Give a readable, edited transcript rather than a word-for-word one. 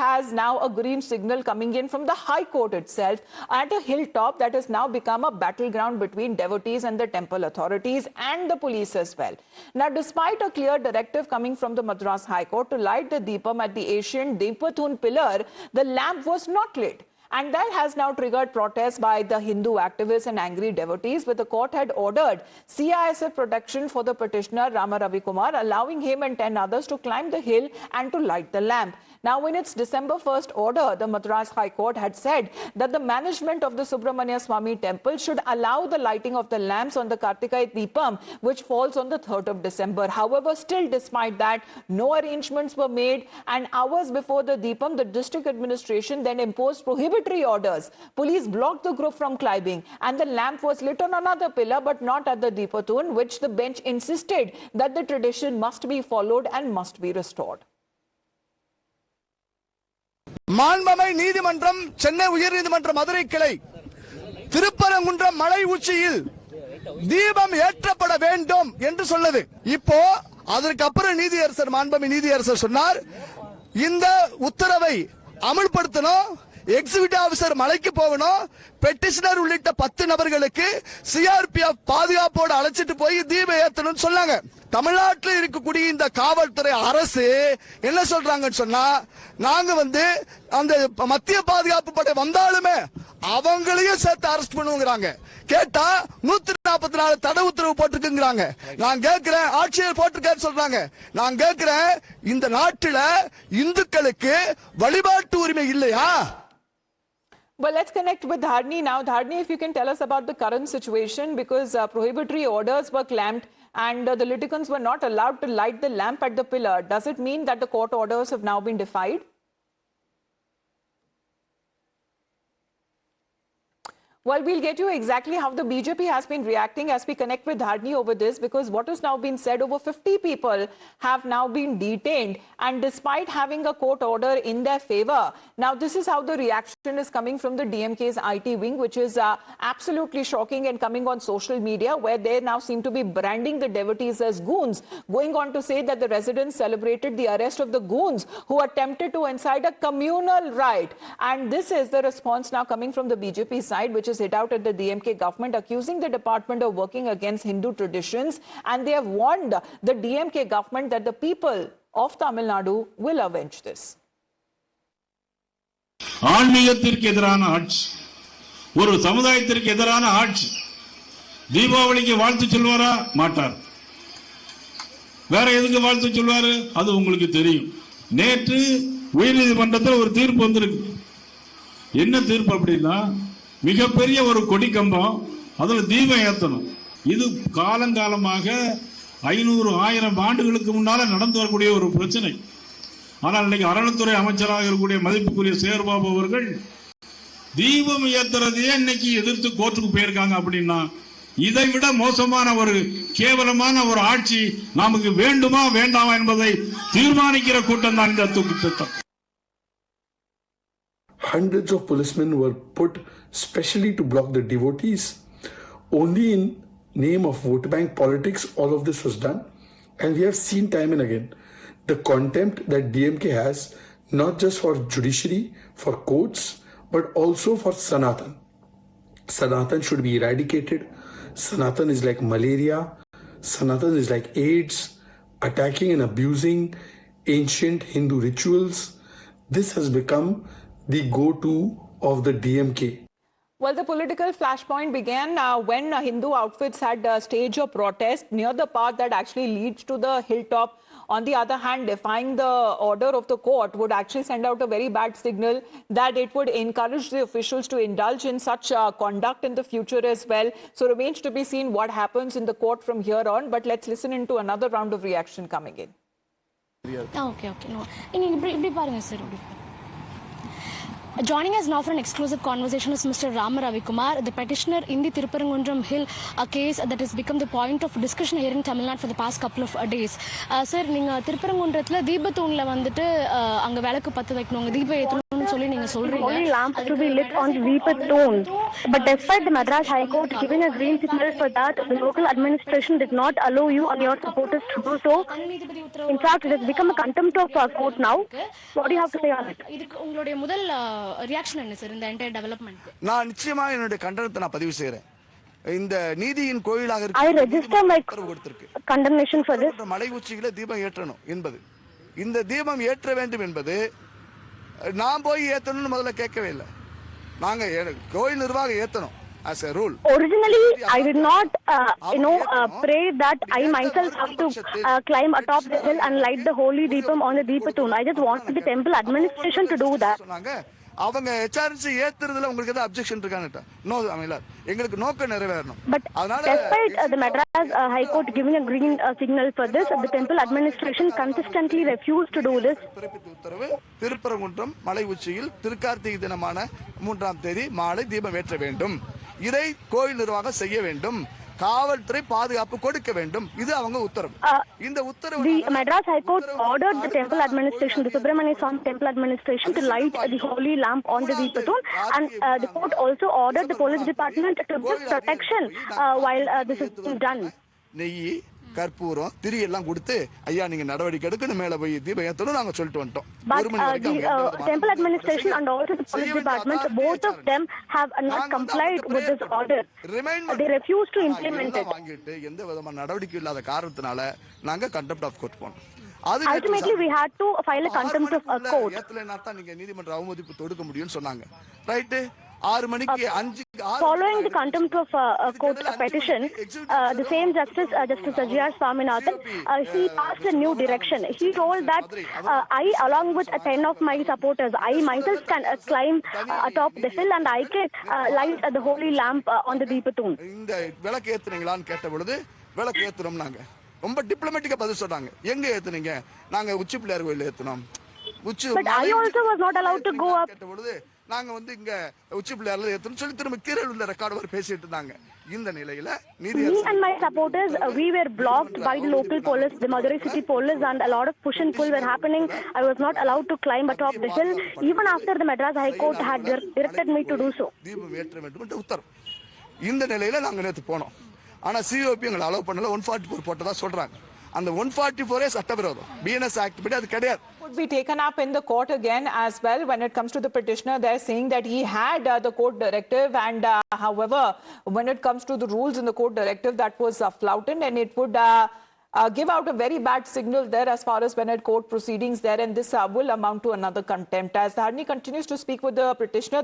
has now a green signal coming in from the High Court itself at a hilltop that has now become a battleground between devotees and the temple authorities and the police as well. Now, despite a clear directive coming from the Madras High Court to light the Deepam at the ancient Deepathun pillar, the lamp was not lit. And that has now triggered protests by the Hindu activists and angry devotees, but the court had ordered CISF protection for the petitioner Rama Ravi Kumar, allowing him and 10 others to climb the hill and to light the lamp. Now, in its December 1st order, the Madras High Court had said that the management of the Subramania Swami temple should allow the lighting of the lamps on the Kartikai Deepam, which falls on the 3rd of December. However, still despite that, no arrangements were made, and hours before the Deepam, the district administration then imposed prohibitory orders. Police blocked the group from climbing, and the lamp was lit on another pillar, but not at the Deepathun, which the bench insisted that the tradition must be followed and must be restored. மாண்பமை நீதிமன்றம் சென்னை உயர்நீதிமன்ற மதுரை கிளை திருப்பரங்குன்றம் மலை உச்சியில் தீபம் ஏற்றப்பட வேண்டும் என்று சொன்னது. இப்போ அதற்கு அப்புறம் நீதியரசர் மாண்பமை நீதியரசர் சொன்னார், இந்த உத்தரவை அமல்படுத்தணும், எக்ஸிக்யூட்டிவ் ஆபீசர் மலைக்கு போகணும், பெட்டிஷனர் உள்ளிட்ட 10 நபர்களுக்கு சிஆர்பிஎஃப் பாதுகாப்போடு அழைச்சிட்டு போய் தீபம் ஏற்றணும்னு சொன்னாங்க. தமிழ்நாட்டில் இருக்கக்கூடிய இந்த காவல்துறை அரசு என்ன சொல்றாங்கன்னு சொன்னா, நாங்க அந்த மத்திய பாதுகாப்பு படை வந்தாலுமே அவங்களையும் சேர்த்து அரெஸ்ட் பண்ணுவாங்க. கேட்டா 144 தடை உத்தரவு போட்டிருக்குங்கிறாங்க. நான் கேட்கிறேன், ஆட்சியர் போட்டிருக்காரு சொல்றாங்க. நான் கேட்கிறேன், இந்த நாட்டில இந்துக்களுக்கு வழிபாட்டு உரிமை இல்லையா? Well, let's connect with Dharni now. Dharni, if you can tell us about the current situation, because prohibitory orders were clamped and the litigants were not allowed to light the lamp at the pillar. Does it mean that the court orders have now been defied? Well, we'll get you exactly how the BJP has been reacting as we connect with Dharni over this, because what has now been said, over 50 people have now been detained, and despite having a court order in their favor. Now, this is how the reaction is coming from the DMK's IT wing, which is absolutely shocking and coming on social media, where they now seem to be branding the devotees as goons, going on to say that the residents celebrated the arrest of the goons who attempted to incite a communal riot. And this is the response now coming from the BJP side, which is hit out at the DMK government, accusing the department of working against Hindu traditions, and they have warned the DMK government that the people of Tamil Nadu will avenge this. ஆன்மீகத்திற்கு எதிரான ஆட்சி, ஒரு சமுதாயத்திற்கு எதிரான ஆட்சி. தீபாவளிக்கு வாழ்த்து சொல்வாரா? மாட்டார். வேற எதுக்கு வாழ்த்து சொல்வாரு? அது உங்களுக்கு தெரியும். நேற்று உயர்நீதிமன்றத்தில் ஒரு தீர்ப்பு வந்திருக்கு. என்ன தீர்ப்பு அப்படின்னா, மிகப்பெரிய ஒரு கொடி கம்பம், அதில் தீபம் ஏற்றணும். இது காலங்காலமாக 500-1000 ஆண்டுகளுக்கு முன்னால நடந்து வரக்கூடிய ஒரு பிரச்சனை. ஆனால் இன்னைக்கு அறநிலைத்துறை அமைச்சராக இருக்கக்கூடிய மதிப்புக்குரிய சேர்பாபு அவர்கள் தீபம் ஏற்றுறதையே இன்னைக்கு எதிர்த்து கோர்ட்டுக்கு போயிருக்காங்க. அப்படின்னா இதை விட மோசமான ஒரு கேவலமான ஒரு ஆட்சி நமக்கு வேண்டுமா வேண்டாமா என்பதை தீர்மானிக்கிற கூட்டம் தான் இந்த தூக்கு திட்டம். Hundreds of policemen were put specially to block the devotees. Only in name of vote bank politics all of this was done, and we have seen time and again the contempt that DMK has, not just for judiciary, for courts, but also for Sanatan. Sanatan should be eradicated. Sanatan is like malaria. Sanatan is like AIDS, attacking and abusing ancient Hindu rituals. This has become the go-to of the DMK. Well, the political flashpoint began when Hindu outfits had staged a protest near the path that actually leads to the hilltop. On the other hand, defying the order of the court would actually send out a very bad signal that it would encourage the officials to indulge in such conduct in the future as well. So remains to be seen what happens in the court from here on. But let's listen into another round of reaction coming in. Okay. No. Joining us now for an exclusive conversation is Mr. Rama Ravi Kumar, the petitioner in the Tirupparangundram Hill case that has become the point of discussion here in Tamil Nadu for the past couple of days. Sir, நீங்க திருப்பரங்குன்றத்துல தீபத்தூண்ல வந்துட்டு அங்க விளக்கு பத்த வைக்கணும், தீபம் ஏத்தணும் இருக்குன்னு சொல்லி நீங்க சொல்றீங்க. Holy lamp to be lit on the Deepathoon. But despite the Madras High Court giving a green signal for that, the local administration did not allow you and your supporters to do so. In fact, it has become a contempt of court now. What do you have to say on it? இதுக்கு உங்களுடைய முதல் reaction என்ன sir இந்த entire development? நான் நிச்சயமா என்னுடைய கண்டனத்தை நான் பதிவு செய்கிறேன். இந்த நீதியின் கோயிலாக I register my condemnation for this. மலை உச்சியில தீபம் ஏற்றணும் என்பது, இந்த தீபம் ஏற்ற வேண்டும் என்பது நான் போய் ஏத்தணும்னு முதல்ல கேட்கவே இல்லை. நாங்க கோயில் நிர்வாகம் ஏத்தணும் as a rule. Originally, I did not, pray that I myself have to climb atop the hill and light the holy deepam on the Deepathoon. I just wanted the temple administration to do that. சொன்னாங்க அவங்க HRC ஏத்துறதுல உங்களுக்கு ஏதாவது objection இருக்கானட்டா? No அமிலார், எங்களுக்கு நோக்கம் நிறைவேறணும். But despite the Madras High Court giving a green signal for this, the temple administration consistently refused to do this. பிறப்பித்த உத்தரவு திருப்பரங்குன்றம் மலை உச்சியில் திருக்கார்த்திகை தினமான 3ஆம் தேதி மாலை தீபம் ஏற்ற வேண்டும். இதை கோயில் நிர்வாகம் செய்ய வேண்டும், காவல்துறை பாதுகாப்பு கொடுக்க வேண்டும். இது அவங்க உத்தரவு. இந்த உத்தரவு The Madras High Court ordered the temple administration, the Subramania Swami temple administration, to light the holy lamp on the Deepathoon, and the court also ordered the police department to give protection while this is being done. நெய், கற்பூரம், திரி எல்லாம் கொடுத்து ஐயா நீங்க நடவடிக்கை எடுக்கணும், மேல போய் தீபம் ஏத்தணும் நாங்க சொல்லிட்டு வந்துட்டோம். But the temple administration and also the police department, both of them have not complied with this order. They refuse to implement it. வாங்கிட்டு எந்த விதமான நடவடிக்கை இல்லாத காரணத்தினால நாங்க கண்டெம்ப்ட் ஆஃப் கோர்ட் போனோம். Ultimately, we had to file a contempt of court. ஏத்தலைன்னா தான் நீங்க நீதிமன்ற அவமதிப்பு தொடுக்க முடியும்னு சொன்னாங்க. ரைட், 6 மணிக்கு 5 Following the contempt of court petition, the same Justice Ajiyar Swaminathan, he passed a new direction. He told that I, along with 10 of my supporters, I myself can climb atop the hill and I can light the holy lamp on the Deepathoon. இந்த விளக்கு ஏத்துனீங்களான்னு கேட்ட பொழுது விளக்கு ஏத்துறோம் நாங்க. ரொம்ப டிப்ளமேட்டிக்கா பதில் சொன்னாங்க. எங்க ஏத்துனீங்க? நாங்க உச்சி பிள்ளையார் கோயில்ல ஏத்துனோம். But I also was not allowed to go up. கேட்ட பொழுது நாங்க வந்து இங்க உச்சி பிள்ளையார்ல ஏத்துறோம் சொல்லி திரும்ப கீழே உள்ள ரெக்கார்ட் வர பேசிட்டு இருந்தாங்க. இந்த நிலையில நீதி Me and my supporters, we were blocked by the local police, the Madurai city police, and a lot of push and pull were happening. I was not allowed to climb atop the hill, even after the Madras High Court had directed me to do so. தீபம் ஏற்ற வேண்டும் என்ற உத்தரவு. இந்த நிலையில நாங்க நேத்து போனோம். ஆனா சிஓபி எங்களை அலோவ் பண்ணல, 144 போட்டதா சொல்றாங்க. அந்த 144 சட்டவிரோதம், BNS ஆக்ட் படி அது கிடையாது. Would be taken up in the court again as well when it comes to the petitioner. They're saying that he had the court directive, and however, when it comes to the rules in the court directive, that was flouted, and it would give out a very bad signal there as far as when it court proceedings there, and this will amount to another contempt. As Dharni continues to speak with the petitioner.